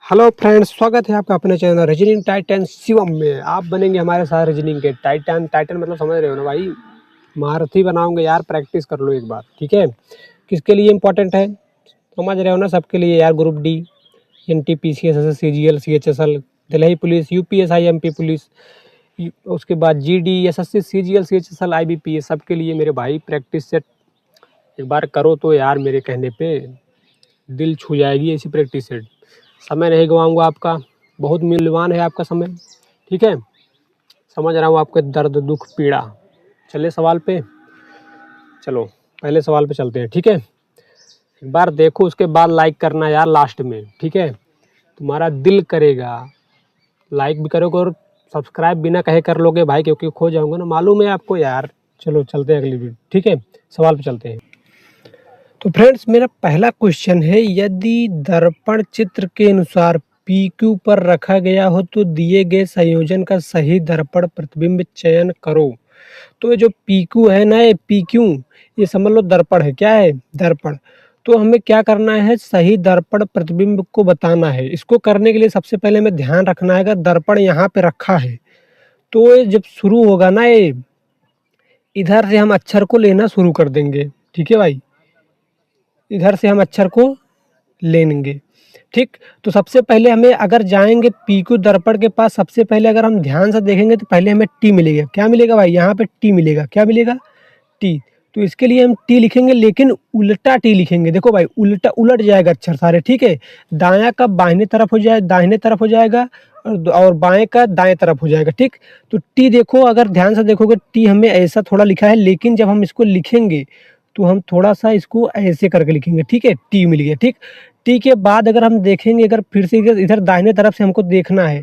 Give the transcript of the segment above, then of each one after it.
Hello friends, स्वागत है आपका अपने चैनल रीजनिंग टाइटन शिवम में। आप बनेंगे हमारे साथ रीजनिंग के टाइटन। टाइटन मतलब समझ रहे हो ना भाई, महारथी बनाओगे यार। प्रैक्टिस कर लो एक बार, ठीक है। किसके लिए इंपॉर्टेंट है समझ रहे हो ना, सबके लिए यार। Group D, NTPC, SSC, CGL, CHSL, Delhi police, UPSI, MP police, उसके बाद GD, SSC, CGL, CHSL, IBPS, सबके लिए मेरे भाई प्रैक्टिस सेट एक बार करो तो यार मेरे कहने पे दिल छू जाएगी ऐसी प्रैक्टिस सेट। समय नहीं गवाऊंगा आपका, बहुत मूल्यवान है आपका समय, ठीक है। समझ रहा हूँ आपके दर्द दुख पीड़ा। चले सवाल पे, चलो पहले सवाल पे चलते हैं, ठीक है। एक बार देखो, उसके बाद लाइक करना यार लास्ट में, ठीक है। तुम्हारा दिल करेगा लाइक भी करोगे और सब्सक्राइब बिना कहे कर लोगे भाई, क्योंकि खो जाऊंगा ना, मालूम है आपको यार। चलो चलते हैं अगली वीडियो, ठीक है। सवाल पे चलते हैं। तो फ्रेंड्स, मेरा पहला क्वेश्चन है, यदि दर्पण चित्र के अनुसार PQ पर रखा गया हो तो दिए गए संयोजन का सही दर्पण प्रतिबिंब चयन करो। तो ये जो PQ है ना, ये PQ ये समझ लो दर्पण है। क्या है? दर्पण। तो हमें क्या करना है, सही दर्पण प्रतिबिंब को बताना है। इसको करने के लिए सबसे पहले हमें ध्यान रखना है, अगर दर्पण यहाँ पे रखा है तो ये जब शुरू होगा ना, ये इधर से हम अक्षर को लेना शुरू कर देंगे, ठीक है भाई। इधर से हम अक्षर को लेंगे, ठीक। तो सबसे पहले हमें अगर जाएंगे PQ दर्पण के पास, सबसे पहले अगर हम ध्यान से देखेंगे तो पहले हमें T मिलेगा। क्या मिलेगा भाई? यहाँ पे T मिलेगा। क्या मिलेगा? T। तो इसके लिए हम T लिखेंगे, लेकिन उल्टा T लिखेंगे। देखो भाई, उल्टा उलट जाएगा अक्षर सारे, ठीक है। दायां का बाहिने तरफ हो जाए, दाहिने तरफ हो जाएगा, और बाएं का दाएं तरफ हो जाएगा, ठीक। तो T देखो, अगर ध्यान से देखोगे T हमें ऐसा थोड़ा लिखा है, लेकिन जब हम इसको लिखेंगे तो हम थोड़ा सा इसको ऐसे करके लिखेंगे, ठीक है। T मिल गया, ठीक। T के बाद अगर हम देखेंगे, अगर फिर से इधर दाहिने तरफ से हमको देखना है,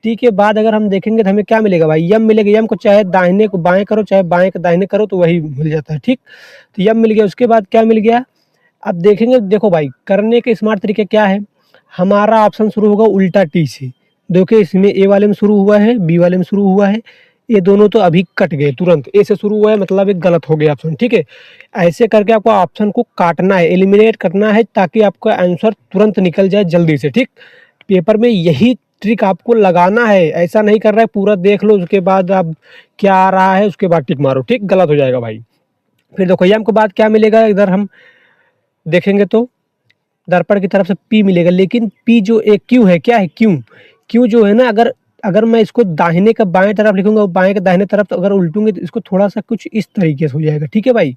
T के बाद अगर हम देखेंगे तो हमें क्या मिलेगा भाई? यम मिलेगा। यम को चाहे दाहिने को बाएं करो, चाहे बाएं को दाहिने करो, तो वही मिल जाता है, ठीक। तो यम मिल गया। उसके बाद क्या मिल गया? अब देखेंगे, देखो भाई, करने के स्मार्ट तरीके क्या है। हमारा ऑप्शन शुरू होगा उल्टा T से। देखिए, इसमें A वाले में शुरू हुआ है, B वाले में शुरू हुआ है। ये दोनों तो अभी कट गए तुरंत। A से शुरू हुआ है मतलब एक गलत हो गया ऑप्शन, ठीक है। ऐसे करके आपको ऑप्शन को काटना है, एलिमिनेट करना है, ताकि आपका आंसर तुरंत निकल जाए जल्दी से, ठीक। पेपर में यही ट्रिक आपको लगाना है। ऐसा नहीं कर रहा है पूरा देख लो, उसके बाद आप क्या आ रहा है उसके बाद टिक मारो, ठीक। गलत हो जाएगा भाई। फिर देखो, यम के बाद क्या मिलेगा? इधर हम देखेंगे तो दर्पण की तरफ से P मिलेगा, लेकिन P जो एक Q है, क्या है? Q जो है ना, अगर अगर मैं इसको दाहिने का बाएं तरफ लिखूंगा और बाएं का दाहिने तरफ तो अगर उल्टूंगे तो इसको थोड़ा सा कुछ इस तरीके से हो जाएगा, ठीक है भाई।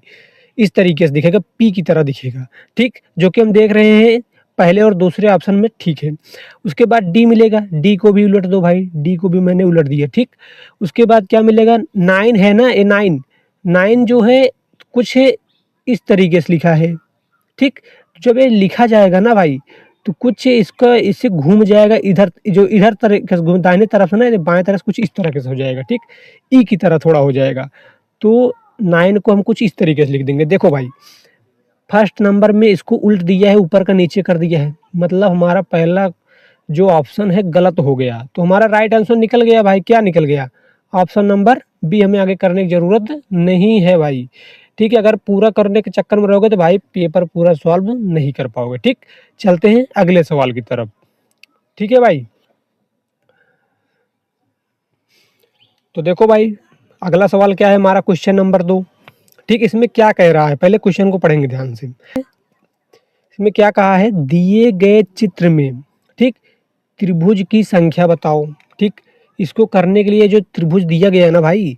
इस तरीके से दिखेगा, P की तरह दिखेगा, ठीक। जो कि हम देख रहे हैं पहले और दूसरे ऑप्शन में, ठीक है। उसके बाद D मिलेगा। D को भी उलट दो भाई, D को भी मैंने उलट दिया, ठीक। उसके बाद क्या मिलेगा? 9 है ना, ये 9 जो है कुछ इस तरीके से लिखा है, ठीक। जब ये लिखा जाएगा ना भाई, तो कुछ इसका इससे घूम जाएगा इधर, जो इधर तरीके से घूम, दाहिने तरफ है ना, ये बाएं तरफ से कुछ इस तरह से हो जाएगा, ठीक। ई की तरह थोड़ा हो जाएगा। तो 9 को हम कुछ इस तरीके से लिख देंगे। देखो भाई, फर्स्ट नंबर में इसको उल्ट दिया है, ऊपर का नीचे कर दिया है, मतलब हमारा पहला जो ऑप्शन है गलत हो गया। तो हमारा राइट आंसर निकल गया भाई। क्या निकल गया? Option number B। हमें आगे करने की जरूरत नहीं है भाई, ठीक है। अगर पूरा करने के चक्कर में रहोगे तो भाई पेपर पूरा सॉल्व नहीं कर पाओगे, ठीक। चलते हैं अगले सवाल की तरफ, ठीक है भाई। तो देखो भाई, अगला सवाल क्या है हमारा? क्वेश्चन नंबर 2, ठीक। इसमें क्या कह रहा है, पहले क्वेश्चन को पढ़ेंगे ध्यान से। इसमें क्या कहा है? दिए गए चित्र में, ठीक, त्रिभुज की संख्या बताओ, ठीक। इसको करने के लिए जो त्रिभुज दिया गया है ना भाई,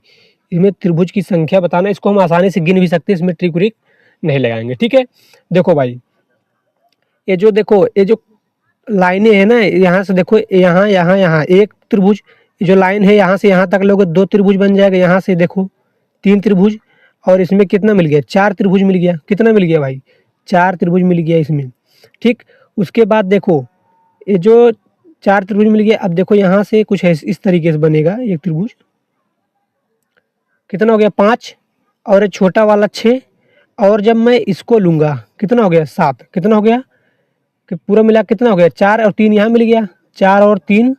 इसमें त्रिभुज की संख्या बताना। इसको हम आसानी से गिन भी सकते हैं, इसमें ट्रिक व्रिक नहीं लगाएंगे, ठीक है। देखो भाई, ये जो देखो, ये जो लाइनें है ना, यहाँ से देखो, यहाँ यहाँ यहाँ एक त्रिभुज, जो लाइन है यहाँ से यहाँ तक लोगे 2 त्रिभुज बन जाएगा। यहाँ से देखो 3 त्रिभुज, और इसमें कितना मिल गया? 4 त्रिभुज मिल गया। कितना मिल गया भाई? 4 त्रिभुज मिल गया इसमें, ठीक। उसके बाद देखो, ये जो 4 त्रिभुज मिल गया, अब देखो यहाँ से कुछ इस तरीके से बनेगा एक त्रिभुज। कितना हो गया? 5, और छोटा वाला 6, और जब मैं इसको लूँगा कितना हो गया? 7। कितना हो गया कि पूरा मिला कितना हो गया? 4 और 3 यहाँ मिल गया, 4 और 3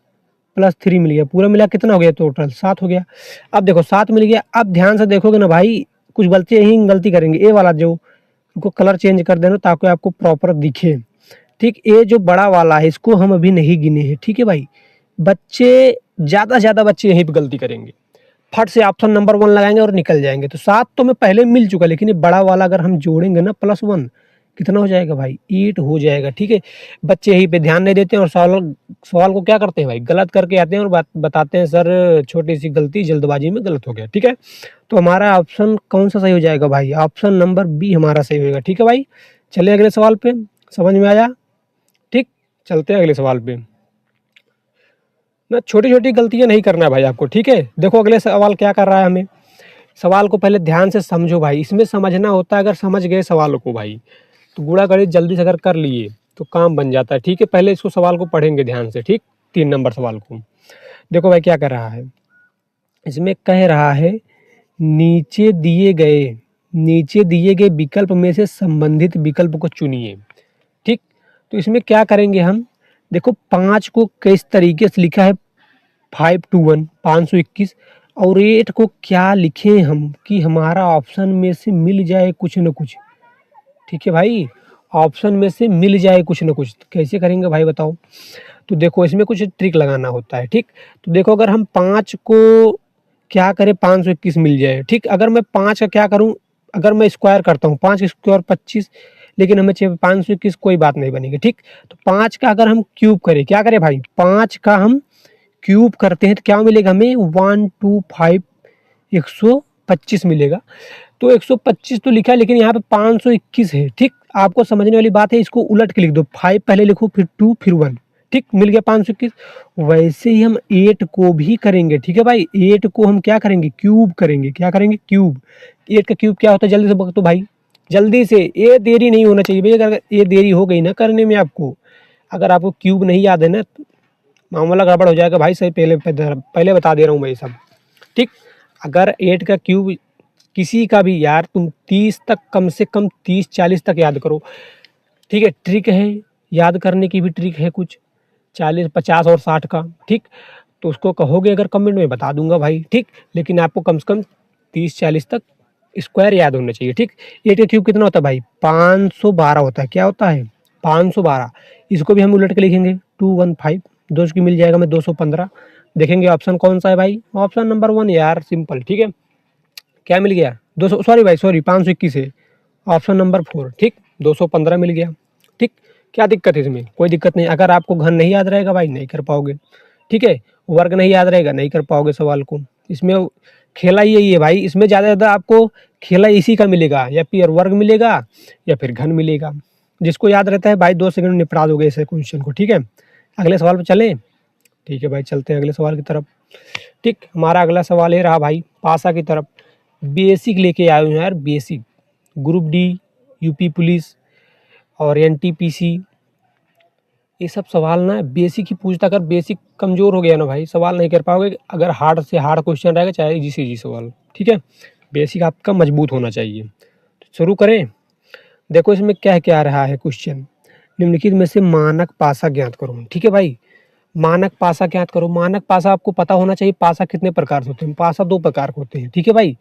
प्लस 3 मिल गया, पूरा मिला कितना हो गया? टोटल 7 हो गया। अब देखो 7 मिल गया। अब ध्यान से देखोगे ना भाई, कुछ गलती यही गलती करेंगे। ए वाला जो, उनको कलर चेंज कर देना ताकि आपको प्रॉपर दिखे, ठीक, ये जो बड़ा वाला है इसको हम अभी नहीं गिने हैं, ठीक है भाई। बच्चे ज़्यादा से ज़्यादा बच्चे यहीं पे गलती करेंगे, फट से ऑप्शन नंबर 1 लगाएंगे और निकल जाएंगे। तो 7 तो में पहले मिल चुका, लेकिन ये बड़ा वाला अगर हम जोड़ेंगे ना +1, कितना हो जाएगा भाई, 8 हो जाएगा, ठीक है। बच्चे यहीं पे ध्यान नहीं देते हैं और सवाल सवाल को क्या करते हैं भाई, गलत करके आते हैं और बताते हैं सर छोटी सी गलती जल्दबाजी में गलत हो गया, ठीक है। तो हमारा ऑप्शन कौन सा सही हो जाएगा भाई, ऑप्शन नंबर बी हमारा सही होगा, ठीक है भाई। चलिए अगले सवाल पे, समझ में आया, ठीक। चलते हैं अगले सवाल पे ना, छोटी छोटी गलतियां नहीं करना है भाई आपको, ठीक है। देखो अगले सवाल क्या कर रहा है हमें, सवाल को पहले ध्यान से समझो भाई, इसमें समझना होता है, अगर समझ गए सवाल को भाई तो गुणा गणित जल्दी से अगर कर लिए तो काम बन जाता है, ठीक है। पहले इसको सवाल को पढ़ेंगे ध्यान से, ठीक। 3 नंबर सवाल को देखो भाई क्या कर रहा है, इसमें कह रहा है नीचे दिए गए विकल्प में से संबंधित विकल्प को चुनिए, ठीक। तो इसमें क्या करेंगे हम, देखो 5 को किस तरीके से लिखा है, 521 521, और 8 को क्या लिखें हम कि हमारा ऑप्शन में से मिल जाए कुछ न कुछ, ठीक है भाई। ऑप्शन में से मिल जाए कुछ न कुछ, तो कैसे करेंगे भाई बताओ। तो देखो इसमें कुछ ट्रिक लगाना होता है, ठीक। तो देखो अगर हम 5 को क्या करें, 521 मिल जाए, ठीक। अगर मैं 5 का क्या करूं, अगर मैं स्क्वायर करता हूं, 5 स्क्वायर 25, लेकिन हमें चाहिए 521, कोई बात नहीं बनेगी, ठीक। तो 5 का अगर हम क्यूब करें, क्या करें भाई, 5 का हम क्यूब करते हैं तो क्या मिलेगा हमें, 125 125 मिलेगा। तो 125 तो लिखा है, लेकिन यहाँ पे 521 है, ठीक। आपको समझने वाली बात है, इसको उलट के लिख दो, 5 पहले लिखो, फिर 2 फिर 1, ठीक, मिल गया 521। वैसे ही हम 8 को भी करेंगे, ठीक है भाई। 8 को हम क्या करेंगे, क्यूब करेंगे, क्या करेंगे, क्यूब। 8 का क्यूब क्या होता है, जल्दी से बता तो भाई, जल्दी से, ये देरी नहीं होना चाहिए भैया, अगर ये देरी हो गई ना करने में आपको, अगर आपको क्यूब नहीं याद है ना तो मामला गड़बड़ हो जाएगा भाई, सही पहले बता दे रहा हूँ भाई सब, ठीक। अगर 8 का क्यूब किसी का भी यार तुम 30 तक, कम से कम 30-40 तक याद करो, ठीक है। ट्रिक है, याद करने की भी ट्रिक है कुछ, 40 50 और 60 का, ठीक। तो उसको कहोगे अगर कमेंट में बता दूंगा भाई, ठीक। लेकिन आपको कम से कम 30-40 तक स्क्वायर याद होना चाहिए, ठीक। 8 का क्यूब कितना होता है भाई, 512 होता है, क्या होता है, 512। इसको भी हम उलट के लिखेंगे, 215, 2 की मिल जाएगा, मैं 215। देखेंगे ऑप्शन कौन सा है भाई, ऑप्शन नंबर 1 यार, सिंपल, ठीक है। क्या मिल गया, 200, सॉरी भाई सॉरी, 521 है, ऑप्शन नंबर 4, ठीक। 215 मिल गया, ठीक। क्या दिक्कत है इसमें, कोई दिक्कत नहीं। अगर आपको घन नहीं याद रहेगा भाई नहीं कर पाओगे, ठीक है। वर्ग नहीं याद रहेगा नहीं कर पाओगे सवाल को। इसमें खेला ही यही है भाई, इसमें ज़्यादा ज़्यादा आपको खेला इसी का मिलेगा, या फिर वर्ग मिलेगा या फिर घन मिलेगा। जिसको याद रहता है भाई 2 सेकंड में निपटा दोगे ऐसे क्वेश्चन को, ठीक है। अगले सवाल पर चलें, ठीक है भाई, चलते हैं अगले सवाल की तरफ, ठीक। हमारा अगला सवाल ये रहा भाई, पासा की तरफ। बेसिक लेके आए हुए हैं यार, basic, group D, UP police और एनटीपीसी, ये सब सवाल ना बेसिक ही पूछता। अगर बेसिक कमज़ोर हो गया ना भाई, सवाल नहीं कर पाओगे। अगर हार्ड से हार्ड क्वेश्चन रहेगा, चाहे इजी से इजी सवाल, ठीक है। बेसिक आपका मजबूत होना चाहिए। तो शुरू करें, देखो इसमें क्या क्या आ रहा है क्वेश्चन, निम्नलिखित में से मानक पासा ज्ञात करो, ठीक है भाई। मानक पासा ज्ञात करो, मानक पासा आपको पता होना चाहिए, पासा कितने प्रकार से होते हैं। पासा 2 प्रकार के होते हैं, ठीक है भाई।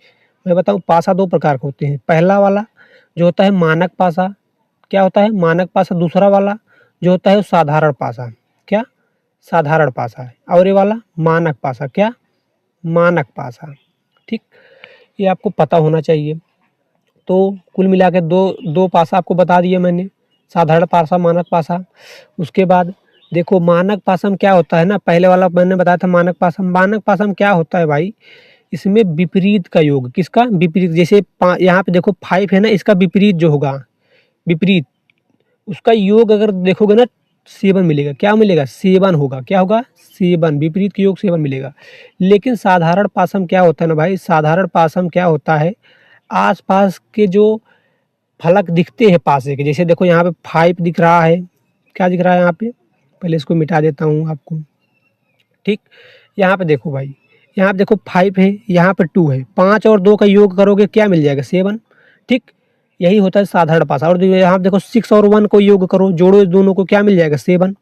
मैं बताऊं, पासा 2 प्रकार के होते हैं। पहला वाला जो होता है मानक पासा, क्या होता है, मानक पासा। दूसरा वाला जो होता है वो साधारण पासा, क्या, साधारण पासा है। और ये वाला मानक पासा, क्या, मानक पासा, ठीक। ये आपको पता होना चाहिए। तो कुल मिला के दो पासा आपको बता दिए मैंने, साधारण पासा, मानक पासा। उसके बाद देखो मानक पासा में क्या होता है ना, पहले वाला मैंने बताया था मानक पासा। मानक पासा में क्या होता है भाई, इसमें विपरीत का योग, किसका विपरीत, जैसे यहाँ पे देखो 5 है ना, इसका विपरीत जो होगा, विपरीत उसका योग अगर देखोगे ना 7 मिलेगा, क्या मिलेगा, 7 होगा, क्या होगा, 7, विपरीत का योग 7 मिलेगा। लेकिन साधारण पासम क्या होता है ना भाई, साधारण पासम क्या होता है, आसपास के जो फलक दिखते हैं पासे के, जैसे देखो यहाँ पे 5 दिख रहा है, क्या दिख रहा है यहाँ पे, पहले इसको मिटा देता हूँ आपको, ठीक। यहाँ पे देखो भाई, यहाँ पे देखो 5 है, यहाँ पे 2 है, 5 और 2 का योग करोगे क्या मिल जाएगा, 7, ठीक। यही होता है साधारण पासा। और यहाँ पे देखो 6 और 1 को योग करो, जोड़ो दोनों को, क्या मिल जाएगा, 7,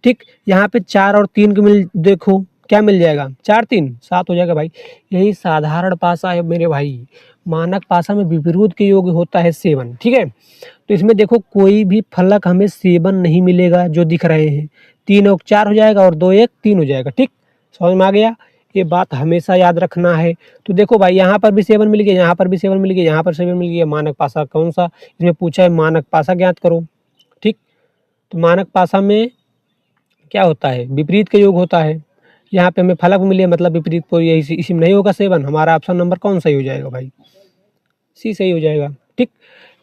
ठीक। यहाँ पे 4 और 3 को देखो क्या मिल जाएगा, 4 3 7 हो जाएगा भाई। यही साधारण पासा है मेरे भाई। मानक पासा में विपरीत के योग होता है 7, ठीक है। तो इसमें देखो कोई भी फलक हमें 7 नहीं मिलेगा जो दिख रहे हैं। 3 और 4 हो जाएगा और 2 1 3 हो जाएगा, ठीक। समझ में आ गया, ये बात हमेशा याद रखना है। तो देखो भाई यहाँ पर भी 7 मिल गया, यहाँ पर भी 7 मिल गया, यहाँ पर 7 मिल गया। मानक पासा कौन सा, इसमें पूछा है मानक पासा ज्ञात करो, ठीक। तो मानक पासा में क्या होता है, विपरीत के योग होता है। यहाँ पे हमें फलक मिले मतलब विपरीत को, ये इसी में नहीं होगा 7। हमारा ऑप्शन नंबर कौन सही हो जाएगा भाई, सी सही हो जाएगा, ठीक।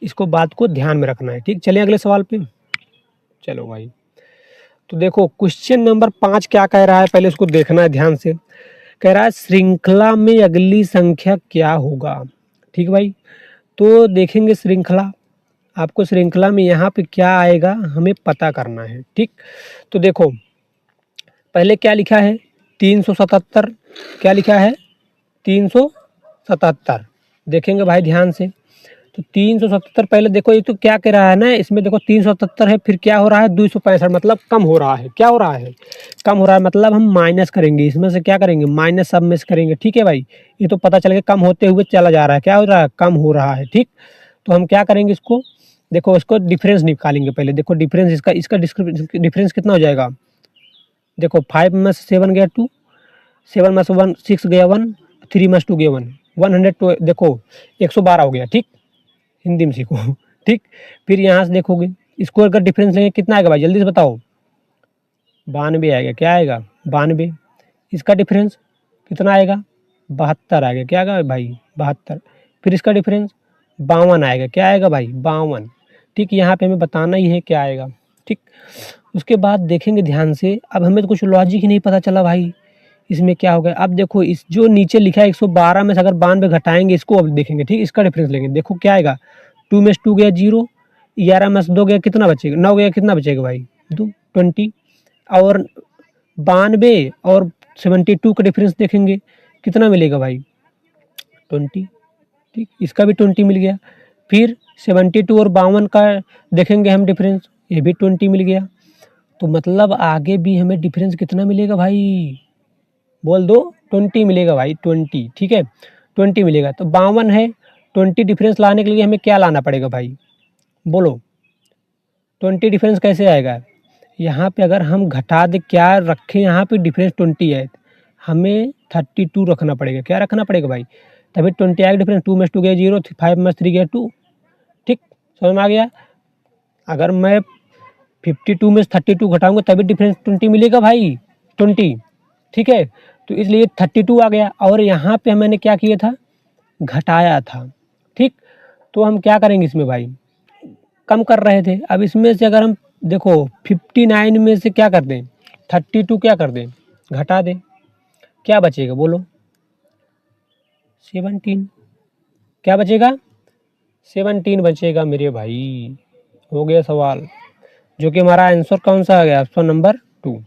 इसको बात को ध्यान में रखना है, ठीक। चलिए अगले सवाल पे। चलो भाई, तो देखो क्वेश्चन नंबर 5 क्या कह रहा है, पहले इसको देखना है ध्यान से। कह रहा है श्रृंखला में अगली संख्या क्या होगा, ठीक भाई। तो देखेंगे श्रृंखला, आपको श्रृंखला में यहाँ पे क्या आएगा हमें पता करना है, ठीक। तो देखो पहले क्या लिखा है, 377, क्या लिखा है 377। देखेंगे भाई ध्यान से, तो 377 पहले देखो, ये तो क्या कह रहा है ना, इसमें देखो 377 है, फिर क्या हो रहा है 265, मतलब कम हो रहा है। क्या हो रहा है, कम हो रहा है, मतलब हम माइनस करेंगे इसमें से, क्या करेंगे माइनस सब में से करेंगे, ठीक है भाई। ये तो पता चल गया कम होते हुए चला जा रहा है, क्या हो रहा है कम हो रहा है, ठीक। तो हम क्या करेंगे इसको, देखो इसको डिफरेंस निकालेंगे पहले। देखो डिफरेंस इसका डिफरेंस कितना हो जाएगा, देखो 5 में से 7 गया 2, 7 में से 1 6 गया 1, 3 में से 2 गया 1, 100 देखो 112 हो गया, ठीक। हिंदी में सीखो, ठीक। फिर यहाँ से देखोगे इसको अगर डिफरेंस लेंगे कितना आएगा भाई, जल्दी से बताओ, 92 आएगा। क्या आएगा 92। इसका डिफरेंस कितना आएगा 72 आएगा। क्या आएगा भाई 72। फिर इसका डिफरेंस 52 आएगा। क्या आएगा भाई 52, ठीक। यहाँ पे हमें बताना ही है क्या आएगा, ठीक। उसके बाद देखेंगे ध्यान से, अब हमें तो कुछ लॉजिक ही नहीं पता चला भाई इसमें क्या हो गया। अब देखो इस जो नीचे लिखा है 112 में से अगर 92 घटाएंगे, इसको अब देखेंगे, ठीक। इसका डिफरेंस लेंगे, देखो क्या आएगा, 2 में से 2 गया 0, 11 में से 2 गया कितना बचेगा, 9 गया कितना बचेगा भाई 2 20, और 92 और 72 का डिफरेंस देखेंगे कितना मिलेगा भाई 20, ठीक। इसका भी 20 मिल गया। फिर 72 और 52 का देखेंगे हम डिफरेंस, ये भी 20 मिल गया। तो मतलब आगे भी हमें डिफरेंस कितना मिलेगा भाई, बोल दो 20 मिलेगा भाई 20, ठीक है 20 मिलेगा। तो 52 है, 20 डिफरेंस लाने के लिए हमें क्या लाना पड़ेगा भाई, बोलो 20 डिफरेंस कैसे आएगा। यहाँ पे अगर हम घटा दे, क्या रखें यहाँ पे डिफरेंस 20 है, हमें 32 रखना पड़ेगा। क्या रखना पड़ेगा भाई, तभी 20 आएगा डिफरेंस। 2 में से 2 गया 0, 5 में से 3 गया 2, ठीक। समझ में आ गया। अगर मैं 52 में से 32 घटाऊंगा तभी डिफरेंस 20 मिलेगा भाई 20, ठीक है। तो इसलिए 32 आ गया, और यहाँ पे मैंने क्या किया था घटाया था, ठीक। तो हम क्या करेंगे इसमें भाई, कम कर रहे थे। अब इसमें से अगर हम देखो 59 में से क्या कर दें 32 क्या कर दें घटा दें, क्या बचेगा बोलो 17। क्या बचेगा 17 बचेगा मेरे भाई। हो गया सवाल, जो कि हमारा आंसर कौन सा आ गया, ऑप्शन नंबर 2,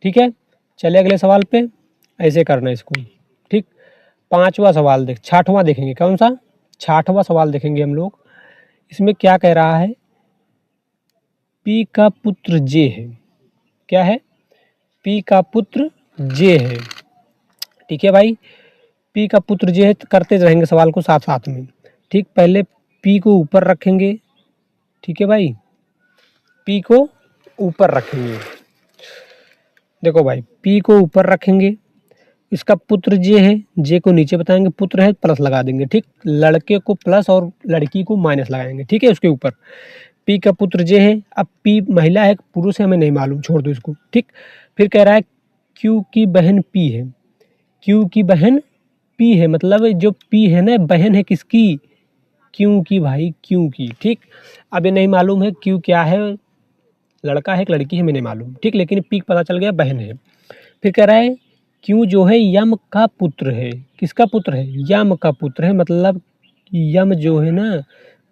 ठीक है। चले अगले सवाल पे, ऐसे करना इसको, ठीक। 5वां सवाल 6वां देखेंगे, कौन सा 6वां सवाल देखेंगे हम लोग। इसमें क्या कह रहा है, पी का पुत्र जे है। क्या है, पी का पुत्र जे है, ठीक है भाई। पी का पुत्र जे है, तो करते रहेंगे सवाल को साथ साथ में, ठीक। पहले पी को ऊपर रखेंगे, ठीक है भाई, पी को ऊपर रखेंगे। देखो भाई पी को ऊपर रखेंगे, इसका पुत्र जे है, जे को नीचे बताएंगे, पुत्र है प्लस लगा देंगे, ठीक। लड़के को प्लस और लड़की को माइनस लगाएंगे, ठीक है। उसके ऊपर पी का पुत्र जे है। अब पी महिला है पुरुष है हमें नहीं मालूम, छोड़ दो इसको, ठीक। फिर कह रहा है क्यू की बहन पी है। क्यू की बहन पी है, मतलब जो पी है ना बहन है किसकी, क्यू की भाई, क्यू की, ठीक। अब ये नहीं मालूम है क्यू क्या है, लड़का है एक लड़की है हमें नहीं मालूम, ठीक। लेकिन पी पता चल गया बहन है। फिर कह रहा है क्यू जो है यम का पुत्र है। किसका पुत्र है, यम का पुत्र है, मतलब यम जो है ना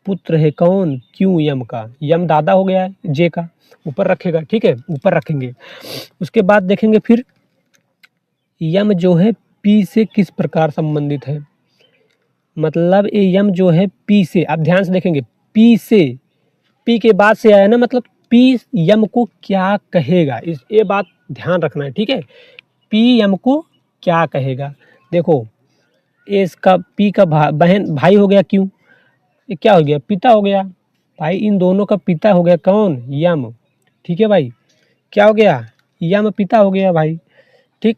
पुत्र है कौन, क्यू यम का। यम दादा हो गया है जे का, ऊपर रखेगा, ठीक है ऊपर रखेंगे। उसके बाद देखेंगे फिर यम जो है पी से किस प्रकार संबंधित है, मतलब ये यम जो है पी से, आप ध्यान से देखेंगे पी से, पी के बाद से आया ना, मतलब पी यम को क्या कहेगा, इस ये बात ध्यान रखना है, ठीक है। पी एम को क्या कहेगा। देखो ए इसका पी का बहन भाई हो गया क्यू, ये क्या हो गया पिता हो गया भाई, इन दोनों का पिता हो गया कौन यम। ठीक है भाई, क्या हो गया यम पिता हो गया भाई। ठीक,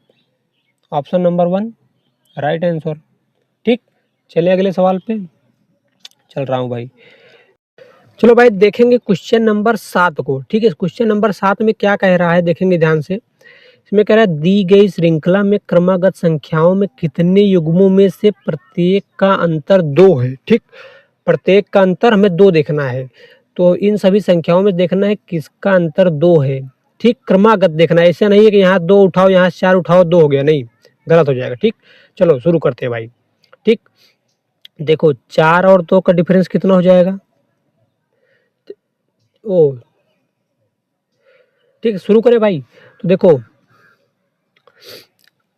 ऑप्शन नंबर 1 राइट आंसर। ठीक, चलिए अगले सवाल पे चल रहा हूँ भाई। चलो भाई देखेंगे क्वेश्चन नंबर 7 को। ठीक है, क्वेश्चन नंबर 7 में क्या कह रहा है देखेंगे ध्यान से। इसमें कह रहा है दी गई श्रृंखला में क्रमागत संख्याओं में कितने युग्मों में से प्रत्येक का अंतर 2 है। ठीक, प्रत्येक का अंतर हमें 2 देखना है, तो इन सभी संख्याओं में देखना है किसका अंतर 2 है। ठीक, क्रमागत देखना है, ऐसा नहीं है कि यहाँ 2 उठाओ यहाँ 4 उठाओ 2 हो गया, नहीं, गलत हो जाएगा। ठीक, चलो शुरू करते हैं भाई। ठीक, देखो 4 और 2 का डिफरेंस कितना हो जाएगा। ओ ठीक, शुरू करें भाई। तो देखो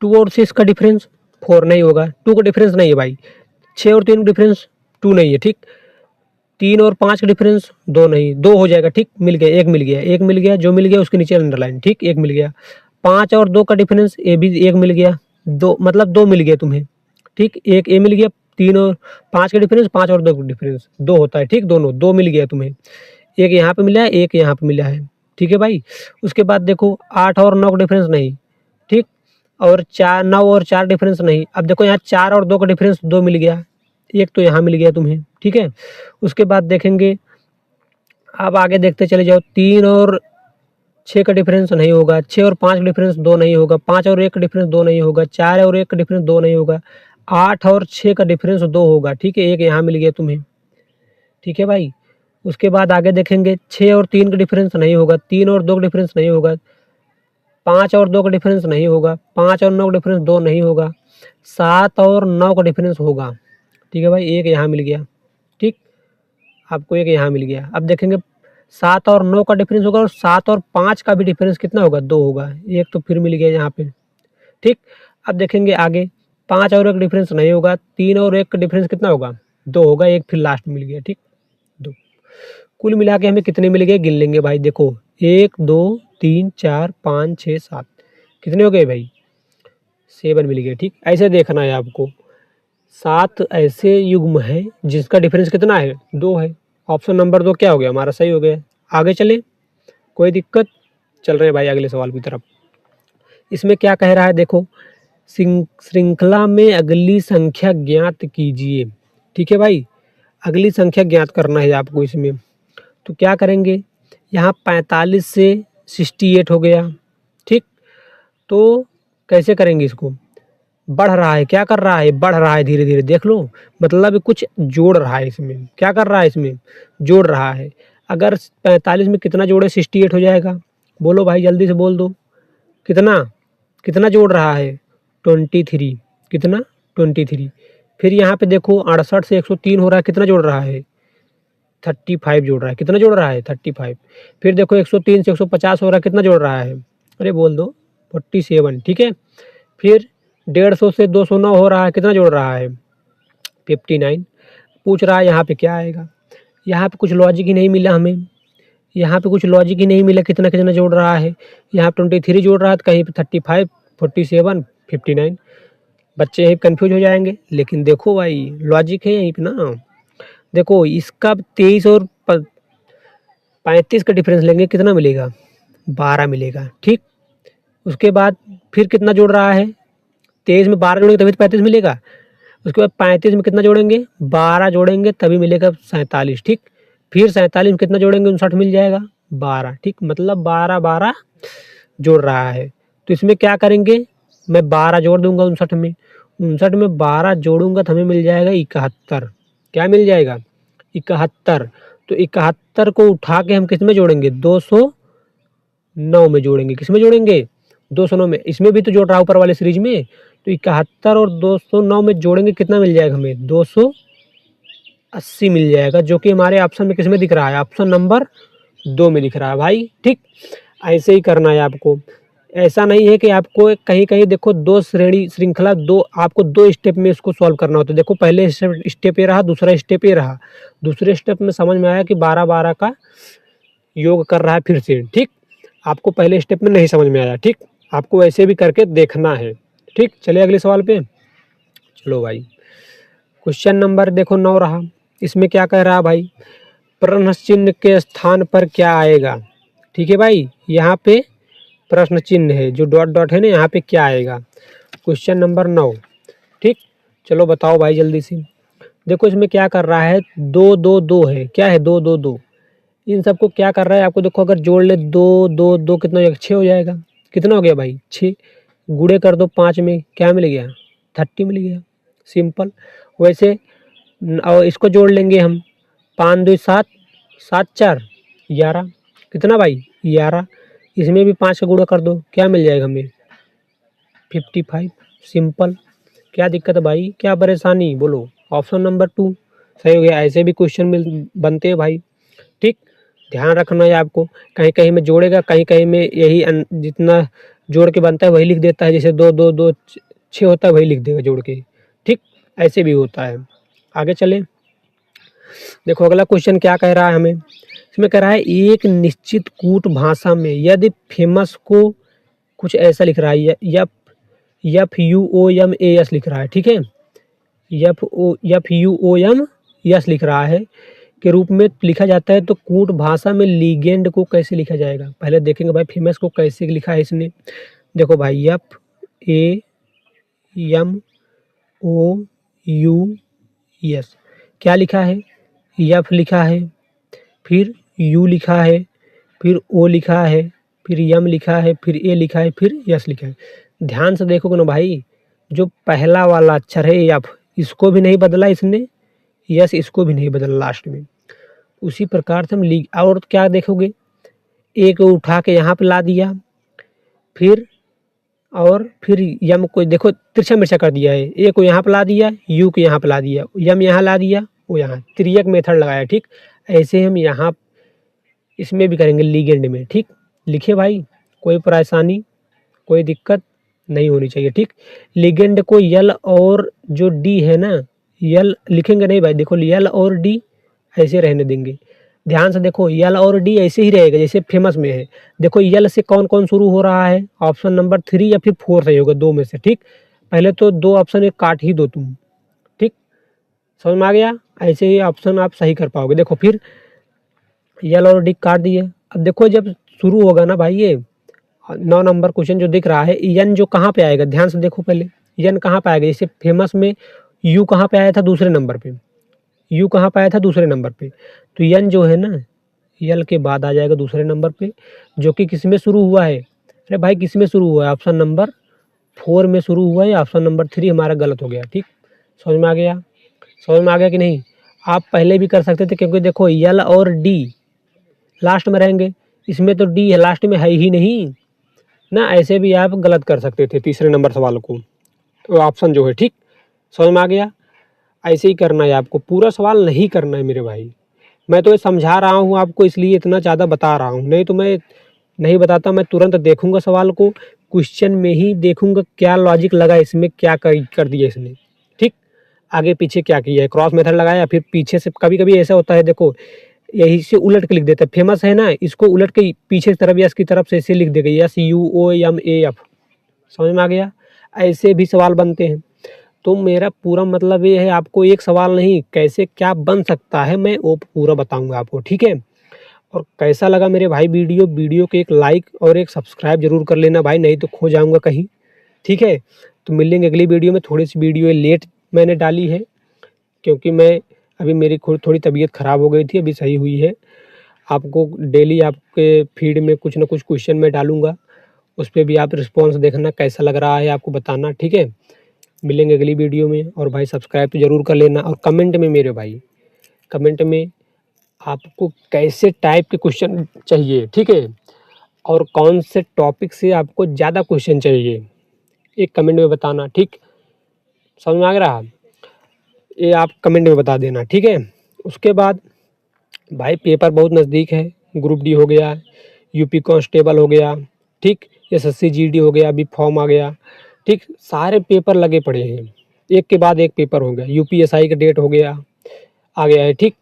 2 और 6 का डिफरेंस 4 नहीं होगा, 2 का डिफरेंस नहीं है भाई। 6 और 3 का डिफरेंस 2 नहीं है। ठीक, 3 और 5 का डिफरेंस 2 नहीं, 2 हो जाएगा। ठीक, मिल गया, एक मिल गया, एक मिल गया, जो मिल गया उसके नीचे अंडरलाइन। ठीक, एक मिल गया। 5 और 2 का डिफरेंस ए भी एक मिल गया, 2 मतलब 2 मिल गया तुम्हें। ठीक, एक ए मिल गया। 3 और 5 का डिफरेंस 5 और 2 का डिफरेंस 2 होता है। ठीक, दोनों 2 मिल गया तुम्हें, एक यहाँ पे मिला है एक यहाँ पे मिला है। ठीक है भाई, उसके बाद देखो 8 और 9 का डिफरेंस नहीं। ठीक, और 4 9 और 4 डिफरेंस नहीं। अब देखो यहाँ 4 और 2 का डिफरेंस 2 मिल गया, एक तो यहाँ मिल गया तुम्हें। ठीक है, उसके बाद देखेंगे, अब आगे देखते चले जाओ। 3 और 6 का डिफरेंस नहीं होगा, 6 और 5 का डिफरेंस 2 नहीं होगा, 5 और 1 का डिफरेंस 2 नहीं होगा, 4 और 1 का डिफरेंस 2 नहीं होगा, 8 और 6 का डिफरेंस 2 होगा। ठीक है, एक यहाँ मिल गया तुम्हें। ठीक है भाई, उसके बाद आगे देखेंगे 6 और 3 का डिफरेंस नहीं होगा, 3 और 2 का डिफरेंस नहीं होगा, 5 और 2 का डिफरेंस नहीं होगा, 5 और 9 का डिफरेंस 2 नहीं होगा, 7 और 9 का डिफरेंस होगा। ठीक है भाई, एक यहाँ मिल गया। ठीक, आपको एक यहाँ मिल गया। अब देखेंगे 7 और 9 का डिफरेंस होगा, और 7 और 5 का भी डिफरेंस कितना होगा 2 होगा, एक तो फिर मिल गया यहाँ पे। ठीक, अब देखेंगे आगे 5 और 1 डिफरेंस नहीं होगा, 3 और 1 का डिफरेंस कितना होगा 2 होगा, एक फिर लास्ट में मिल गया। ठीक, 2 कुल मिला के हमें कितने मिल गए गिन लेंगे भाई। देखो 1 2 3 4 5 6 7 कितने हो गए भाई 7 मिल गए। ठीक, ऐसे देखना है आपको। 7 ऐसे युग्म है जिसका डिफरेंस कितना है 2 है। ऑप्शन नंबर 2 क्या हो गया हमारा सही हो गया। आगे चले, कोई दिक्कत, चल रहे हैं भाई अगले सवाल की तरफ। इसमें क्या कह रहा है देखो, श्रृंखला में अगली संख्या ज्ञात कीजिए। ठीक है भाई, अगली संख्या ज्ञात करना है आपको इसमें। तो क्या करेंगे, यहाँ 45 से 68 हो गया। ठीक, तो कैसे करेंगे इसको, बढ़ रहा है, क्या कर रहा है बढ़ रहा है धीरे धीरे, देख लो, मतलब कुछ जोड़ रहा है इसमें। क्या कर रहा है इसमें, जोड़ रहा है। अगर 45 में कितना जोड़े 68 हो जाएगा, बोलो भाई जल्दी से बोल दो, कितना कितना जोड़ रहा है 23, कितना 23। फिर यहाँ पे देखो 68 से 103 हो रहा है, कितना जोड़ रहा है 35 जोड़ रहा है, कितना जोड़ रहा है 35। फिर देखो 103 से 150 हो रहा है, कितना जोड़ रहा है, अरे बोल दो 47। ठीक है, फिर 150 से 209 हो रहा है, कितना जोड़ रहा है 59। पूछ रहा है यहाँ पे क्या आएगा, यहाँ पे कुछ लॉजिक ही नहीं मिला हमें, यहाँ पे कुछ लॉजिक ही नहीं मिला, कितना कितना जोड़ रहा है। यहाँ 23 जोड़ रहा है तो कहीं पे 35 47 59, बच्चे यहीं कन्फ्यूज हो जाएंगे। लेकिन देखो भाई लॉजिक है यहीं पे ना। देखो इसका 23 और 35 का डिफरेंस लेंगे, कितना मिलेगा 12 मिलेगा। ठीक, उसके बाद फिर कितना जोड़ रहा है, 23 में 12 जोड़ेंगे तभी तो 35 मिलेगा। उसके बाद 35 में कितना जोड़ेंगे 12 जोड़ेंगे तभी मिलेगा 47। ठीक, फिर 47 में कितना जोड़ेंगे 59 मिल जाएगा 12। ठीक, मतलब 12 12 जोड़ रहा है। तो इसमें क्या करेंगे, मैं 12 जोड़ दूंगा 59 में, 59 में 12 जोड़ूंगा तो हमें मिल जाएगा 71। क्या मिल जाएगा 71। तो 71 को उठा के हम किस में जोड़ेंगे 209 में जोड़ेंगे, किस में जोड़ेंगे 209 में। इसमें भी तो जोड़ रहा है ऊपर वाले सीरीज में। तो 71 और 209 में जोड़ेंगे, कितना मिल जाएगा हमें 280 मिल जाएगा, जो कि हमारे ऑप्शन में किस में दिख रहा है, ऑप्शन नंबर 2 में दिख रहा है भाई। ठीक, ऐसे ही करना है आपको। ऐसा नहीं है कि आपको कहीं कहीं देखो दो श्रृंखला दो, आपको 2 स्टेप में इसको सॉल्व करना होता है। देखो पहले स्टेप ये रहा, दूसरा स्टेप ये रहा। दूसरे स्टेप में समझ में आया कि 12 12 का योग कर रहा है फिर से। ठीक, आपको पहले स्टेप में नहीं समझ में आया। ठीक, आपको वैसे भी करके देखना है। ठीक, चलिए अगले सवाल पे। चलो भाई, क्वेश्चन नंबर देखो 9 रहा। इसमें क्या कह रहा है भाई, प्रश्न चिन्ह के स्थान पर क्या आएगा। ठीक है भाई, यहाँ पे प्रश्न चिन्ह है, जो डॉट डॉट है ना, यहाँ पे क्या आएगा। Question number 9। ठीक, चलो बताओ भाई जल्दी से। देखो इसमें क्या कर रहा है, 2 2 2 है, क्या है 2 2 2। इन सबको क्या कर रहा है आपको, देखो अगर जोड़ ले 2 2 2 कितना हो जाएगा, 6 हो जाएगा। कितना हो गया भाई, 6। गुणे कर दो 5 में, क्या मिल गया, 30 मिल गया। सिंपल। वैसे और इसको जोड़ लेंगे हम, 5 2 7, 7 4 11। कितना भाई, 11। इसमें भी 5 का गुणा कर दो, क्या मिल जाएगा हमें, 55। सिंपल। क्या दिक्कत है भाई, क्या परेशानी, बोलो। ऑप्शन नंबर 2 सही हो गया। ऐसे भी क्वेश्चन मिल बनते हैं भाई। ठीक, ध्यान रखना है आपको। कहीं कहीं में जोड़ेगा, कहीं कहीं में यही जितना जोड़ के बनता है वही लिख देता है। जैसे 2 2 2 6 होता है, वही लिख देगा जोड़ के। ठीक, ऐसे भी होता है। आगे चले, देखो अगला क्वेश्चन क्या कह रहा है हमें। इसमें कह रहा है एक निश्चित कूट भाषा में यदि फेमस को कुछ ऐसा लिख रहा है, FUOMAS लिख रहा है। ठीक है, FUOMAS लिख रहा है के रूप में लिखा जाता है, तो कूट भाषा में लीगेंड को कैसे लिखा जाएगा। पहले देखेंगे भाई फेमस को कैसे लिखा है इसने। देखो भाई, FAMOUS क्या लिखा है, F लिखा है, फिर U लिखा है, फिर O लिखा है, फिर M लिखा है, फिर A लिखा है, फिर S लिखा है। ध्यान से देखोगे ना भाई, जो पहला वाला अक्षर है F, इसको भी नहीं बदला इसने, S इसको भी नहीं बदला लास्ट में। उसी प्रकार से हम और क्या देखोगे, A को उठा के यहाँ पे ला दिया, फिर यम को देखो तिरछा मिर्चा कर दिया है। ए को यहाँ पे ला दिया, यू को यहाँ पे ला दिया, यम यहाँ ला दिया, वो यहाँ त्रियक मेथड लगाया। ठीक, ऐसे हम यहाँ इसमें भी करेंगे लीगेंड में। ठीक, लिखे भाई, कोई परेशानी कोई दिक्कत नहीं होनी चाहिए। ठीक, लीगेंड को यल और जो डी है ना, यल लिखेंगे नहीं भाई, देखो यल और डी ऐसे रहने देंगे। ध्यान से देखो, यल और डी ऐसे ही रहेगा जैसे फेमस में है। देखो यल से कौन कौन शुरू हो रहा है, ऑप्शन नंबर 3 या फिर 4 सही होगा, 2 में से। ठीक, पहले तो 2 ऑप्शन एक काट ही दो तुम। ठीक, समझ में आ गया। ऐसे ही ऑप्शन आप सही कर पाओगे। देखो फिर यल और डी काट दिए। अब देखो जब शुरू होगा ना भाई, ये 9 नंबर क्वेश्चन जो दिख रहा है, यन जो कहाँ पे आएगा, ध्यान से देखो पहले, यन कहाँ पे आएगा। जैसे फेमस में यू कहाँ पे आया था, दूसरे नंबर पे। यू कहाँ पे आया था, दूसरे नंबर पे। तो यन जो है ना, यल के बाद आ जाएगा दूसरे नंबर पे, जो कि किस में शुरू हुआ है। अरे भाई किस में शुरू हुआ है, ऑप्शन नंबर 4 में शुरू हुआ है। ऑप्शन नंबर 3 हमारा गलत हो गया। ठीक, समझ में आ गया, समझ में आ गया कि नहीं। आप पहले भी कर सकते थे, क्योंकि देखो यल और डी लास्ट में रहेंगे, इसमें तो डी है लास्ट में है ही नहीं ना। ऐसे भी आप गलत कर सकते थे तीसरे नंबर सवाल को, तो ऑप्शन जो है। ठीक, समझ में आ गया। ऐसे ही करना है आपको, पूरा सवाल नहीं करना है मेरे भाई। मैं तो ये समझा रहा हूँ आपको, इसलिए इतना ज़्यादा बता रहा हूँ, नहीं तो मैं नहीं बताता। मैं तुरंत देखूंगा सवाल को, क्वेश्चन में ही देखूंगा क्या लॉजिक लगा इसमें, क्या कर दिया इसने। ठीक, आगे पीछे क्या किया है, क्रॉस मेथड लगाया, फिर पीछे से कभी कभी ऐसा होता है, देखो यही से उलट के लिख देता है। फेमस है ना, इसको उलट के पीछे की तरफ या इसकी तरफ से ऐसे लिख देगा, SUOMAF। समझ में आ गया। ऐसे भी सवाल बनते हैं। तो मेरा पूरा मतलब ये है, आपको एक सवाल नहीं कैसे क्या बन सकता है, मैं वो पूरा बताऊंगा आपको। ठीक है, और कैसा लगा मेरे भाई वीडियो के एक लाइक और एक सब्सक्राइब जरूर कर लेना भाई, नहीं तो खो जाऊंगा कहीं। ठीक है, तो मिलेंगे अगली वीडियो में। थोड़ी सी वीडियो लेट मैंने डाली है, क्योंकि मैं अभी मेरी थोड़ी तबीयत ख़राब हो गई थी, अभी सही हुई है। आपको डेली आपके फीड में कुछ ना कुछ क्वेश्चन मैं डालूंगा, उस पर भी आप रिस्पॉन्स देखना कैसा लग रहा है, आपको बताना। ठीक है, मिलेंगे अगली वीडियो में। और भाई सब्सक्राइब तो ज़रूर कर लेना, और कमेंट में मेरे भाई, कमेंट में आपको कैसे टाइप के क्वेश्चन चाहिए। ठीक है, और कौन से टॉपिक से आपको ज़्यादा क्वेश्चन चाहिए, एक कमेंट में बताना। ठीक, समझ में आ रहा, ये आप कमेंट में बता देना। ठीक है, उसके बाद भाई पेपर बहुत नज़दीक है, ग्रुप डी हो गया, यूपी कांस्टेबल हो गया, ठीक, SSC GD हो गया, अभी फॉर्म आ गया। ठीक, सारे पेपर लगे पड़े हैं, एक के बाद एक पेपर हो गया। UPSI का डेट हो गया, आ गया है। ठीक,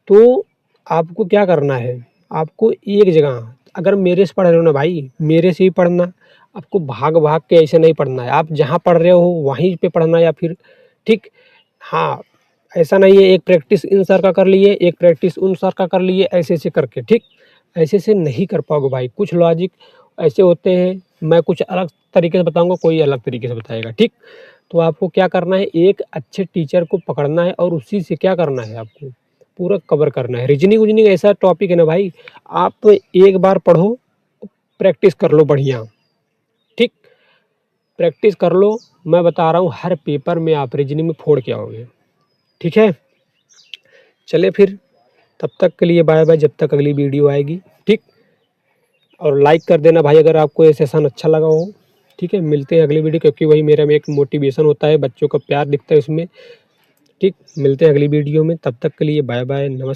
तो आपको क्या करना है, आपको एक जगह अगर मेरे से पढ़ रहे हो ना भाई, मेरे से ही पढ़ना, आपको भाग-भाग के ऐसे नहीं पढ़ना है, आप जहाँ पढ़ रहे हो वहीं पे पढ़ना या फिर ठीक हाँ, ऐसा नहीं है एक प्रैक्टिस इन सर का कर लिए, एक प्रैक्टिस उन सर का कर लिए, ऐसे-ऐसे करके ठीक? ऐसे-ऐसे नहीं कर पाओगे भाई, कुछ लॉजिक ऐसे होते हैं, मैं कुछ अलग तरीके से बताऊँगा, कोई अलग तरीके से बताएगा, ठीक? तो आपको क्या करना है, एक अच्छे टीचर को पकड़ना है और उसी से क्या करना है आपको, पूरा कवर करना है। रीजनिंग-विजनिंग ऐसा टॉपिक है ना भाई, आप एक बार पढ़ो, प्रैक्टिस कर लो बढ़िया, ठीक? प्रैक्टिस कर लो, मैं बता रहा हूँ हर पेपर में आप रीजनिंग में फोड़ के आओगे, ठीक है? चलिए फिर, तब तक के लिए बाय-बाय, जब तक अगली वीडियो आएगी, ठीक? और लाइक कर देना भाई अगर आपको ये सेशन अच्छा लगा हो, ठीक है? मिलते हैं अगली वीडियो, क्योंकि वही मेरा में एक मोटिवेशन होता है, बच्चों का प्यार दिखता है उसमें, ठीक? मिलते हैं अगली वीडियो में, तब तक के लिए बाय-बाय, नमस्कार।